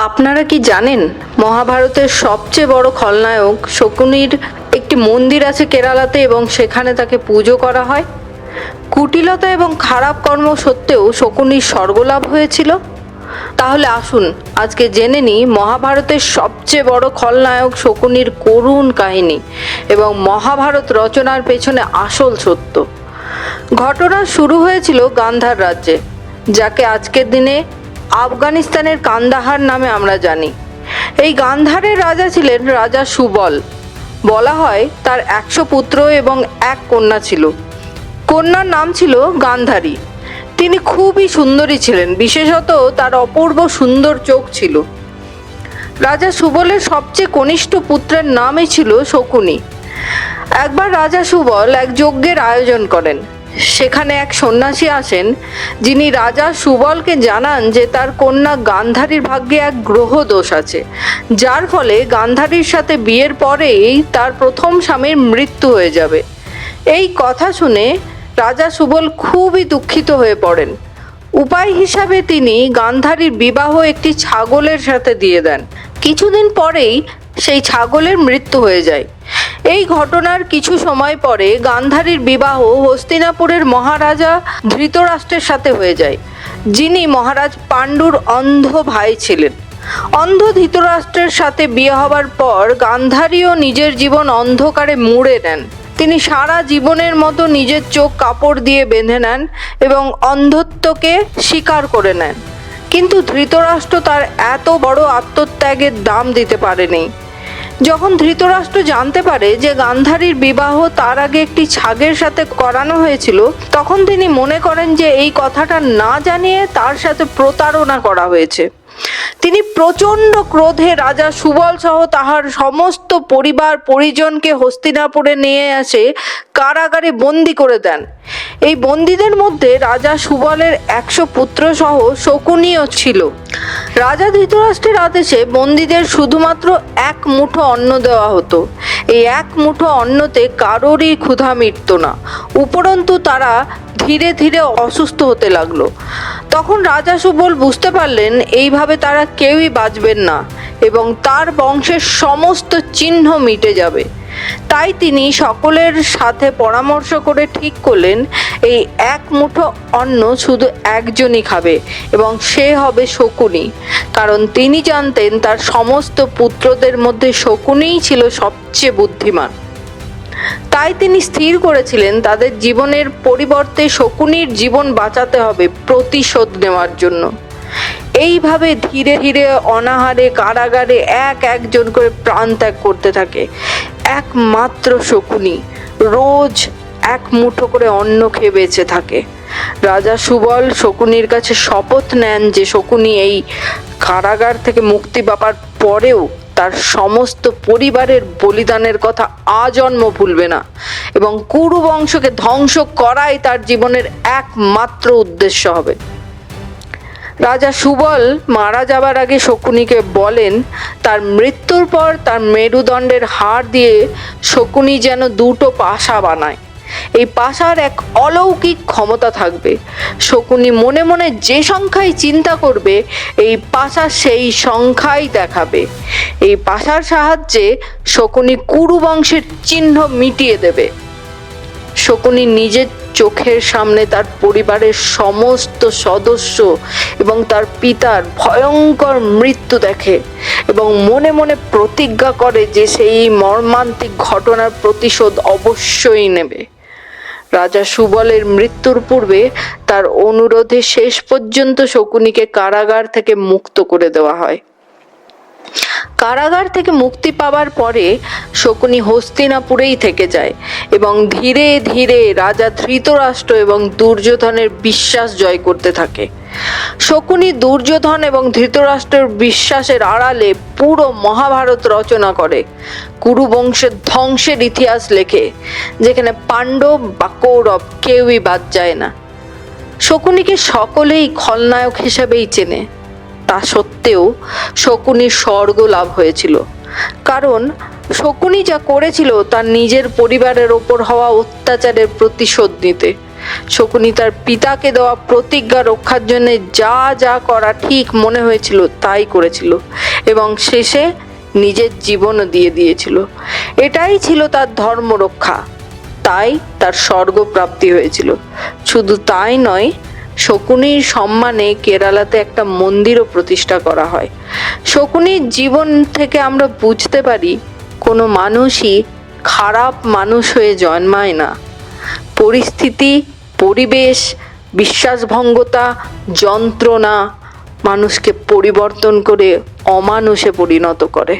আপনারা কি জানেন মহাভারতের সবচেয়ে বড় খলনায়ক শকুনির একটি মন্দির আছে কেরালাতে এবং সেখানে তাকে পুজো করা হয়। কুটিলতা এবং খারাপ কর্ম সত্ত্বেও শকুনির স্বর্গলাভ হয়েছিল। তাহলে আসুন আজকে জেনে নিই মহাভারতের সবচেয়ে বড় খলনায়ক শকুনির করুণ কাহিনী এবং মহাভারত রচনার পেছনে আসল সত্য। ঘটনা শুরু হয়েছিল গান্ধার রাজ্যে, যাকে আজকের দিনে আফগানিস্তানের কান্দাহার নামে আমরা জানি। এই গান্ধারের রাজা ছিলেন রাজা সুবল। বলা হয় তার 100 পুত্র এবং 1 কন্যা ছিল। কন্যার নাম ছিল গান্ধারী। তিনি খুবই সুন্দরী ছিলেন, বিশেষত তার অপূর্ব সুন্দর চোখ ছিল। রাজা সুবলের সবচেয়ে কনিষ্ঠ পুত্রের নামই ছিল শকুনি। একবার রাজা সুবল এক যজ্ঞের আয়োজন করেন। সেখানে এক সন্ন্যাসী আসেন, যিনি রাজা সুবলকে জানান যে তার কন্যা গান্ধারীর ভাগ্যে এক গ্রহ দোষ আছে, যার ফলে গান্ধারীর সাথে বিয়ের পরেই তার প্রথম স্বামীর মৃত্যু হয়ে যাবে। এই কথা শুনে রাজা সুবল খুবই দুঃখিত হয়ে পড়েন। উপায় হিসাবে তিনি গান্ধারীর বিবাহ একটি ছাগলের সাথে দিয়ে দেন। কিছুদিন পরেই সেই ছাগলের মৃত্যু হয়ে যায়। এই ঘটনার কিছু সময় পরে গান্ধারীর বিবাহ হস্তিনাপুরের মহারাজা ধৃতরাষ্ট্রের সাথে হয়ে যায়, যিনি মহারাজ পাণ্ডুর অন্ধ ভাই ছিলেন। অন্ধ ধৃতরাষ্ট্রের সাথে বিয়ে হবার পর গান্ধারীও নিজের জীবন অন্ধকারে মুড়ে নেন। তিনি সারা জীবনের মতো নিজের চোখ কাপড় দিয়ে বেঁধে নেন এবং অন্ধত্বকে স্বীকার করে নেন। কিন্তু ধৃতরাষ্ট্র তার এত বড় আত্মত্যাগের দাম দিতে পারেনি। যখন ধৃতরাষ্ট্র জানতে পারে যে গান্ধারীর বিবাহ তার আগে একটি ছাগের সাথে করানো হয়েছিল, তখন তিনি মনে করেন যে এই কথাটা না জানিয়ে তার সাথে প্রতারণা করা হয়েছে। তিনি প্রচণ্ড ক্রোধে রাজা সুবল সহ তাহার সমস্ত পরিবার পরিজনকে হস্তিনাপুরে নিয়ে আসে কারাগারে বন্দি করে দেন। এই বন্দীদের মধ্যে রাজা সুবলের 100 পুত্র সহ শকুনিও ছিল। রাজা ধৃতরাষ্ট্রের আদেশে বন্দীদের শুধুমাত্র 1 মুঠো অন্ন দেওয়া হতো। এই 1 মুঠো অন্নতে কারোরই ক্ষুধা মিটত না, উপরন্তু তারা ধীরে ধীরে অসুস্থ হতে লাগলো। তখন রাজা সুবল বুঝতে পারলেন এইভাবে তারা কেউই বাঁচবেন না এবং তার বংশের সমস্ত চিহ্ন মিটে যাবে। তাই তিনি সকলের সাথে পরামর্শ করে ঠিক করলেন এই 1 মুঠো অন্ন শুধু একজনই খাবে এবং সে হবে শকুনি, কারণ তিনি জানতেন তার সমস্ত পুত্রদের মধ্যে শকুনিই ছিল সবচেয়ে বুদ্ধিমান। তাই তিনি স্থির করেছিলেন তাদের জীবনের পরিবর্তে শকুনির জীবন বাঁচাতে হবে প্রতিশোধ নেওয়ার জন্য। এইভাবে ধীরে ধীরে অনাহারে কারাগারে একজন করে প্রাণ ত্যাগ করতে থাকে। একমাত্র শকুনি রোজ 1 মুঠো করে অন্ন খেয়ে বেঁচে থাকে। রাজা সুবল শকুনির কাছে শপথ নেন যে শকুনি এই কারাগার থেকে মুক্তি পাবার পরেও তার সমস্ত পরিবারের বলিদানের কথা আজন্ম ভুলবে না এবং কুরু বংশকে ধ্বংস করাই তার জীবনের একমাত্র উদ্দেশ্য হবে। রাজা সুবল মারা যাবার আগে শকুনিকে বলেন তার মৃত্যুর পর তার মেরুদণ্ডের হাড় দিয়ে শকুনি যেন 2টো পাশা বানায়। এই পাশার এক অলৌকিক ক্ষমতা থাকবে। শকুনি মনে মনে যে সংখ্যাই চিন্তা করবে এই পাশা সেই সংখ্যাই দেখাবে। এই পাশার সাহায্যে শকুনি কুরু বংশের চিহ্ন মিটিয়ে দেবে। শকুনি নিজের চোখের সামনে তার পরিবারের সমস্ত সদস্য এবং তার পিতার ভয়ঙ্কর মৃত্যু দেখে এবং মনে মনে প্রতিজ্ঞা করে যে সেই মর্মান্তিক ঘটনার প্রতিশোধ অবশ্যই নেবে। রাজা সুবলের মৃত্যুর পূর্বে তার অনুরোধে শেষ পর্যন্ত শকুনিকে কারাগার থেকে মুক্ত করে দেওয়া হয়। কারাগার থেকে মুক্তি পাওয়ার পরে শকুনি হস্তিনাপুরেই থেকে যায় এবং ধীরে ধীরে রাজা ধৃতরাষ্ট্র এবং দুর্যোধনের বিশ্বাস জয় করতে থাকে। শকুনি দুর্যোধন এবং ধৃতরাষ্ট্রের বিশ্বাসের আড়ালে পুরো মহাভারত রচনা করে, কুরু বংশের ধ্বংসের ইতিহাস লেখে, যেখানে পাণ্ডব বা কৌরব কেউই বাদ যায় না। শকুনিকে সকলেই খলনায়ক হিসেবেই চেনে। তা সত্ত্বেও শকুনির স্বর্গ লাভ হয়েছিল, কারণ শকুনি যা করেছিল তার নিজের পরিবারের ওপর হওয়া অত্যাচারের প্রতিশোধ নিতে। শকুনি তার পিতাকে দেওয়া প্রতিজ্ঞা রক্ষার জন্য যা যা করা ঠিক মনে হয়েছিল তাই করেছিল এবং শেষে নিজের জীবনও দিয়ে দিয়েছিল। এটাই ছিল তার ধর্ম রক্ষা, তাই তার স্বর্গপ্রাপ্তি হয়েছিল। শুধু তাই নয়, শকুনির সম্মানে কেরালাতে একটা মন্দিরও প্রতিষ্ঠা করা হয়। শকুনির জীবন থেকে আমরা বুঝতে পারি কোনো মানুষই খারাপ মানুষ হয়ে জন্মায় না। পরিস্থিতি, পরিবেশ, বিশ্বাসভঙ্গতা, যন্ত্রণা মানুষকে পরিবর্তন করে অমানুষে পরিণত করে।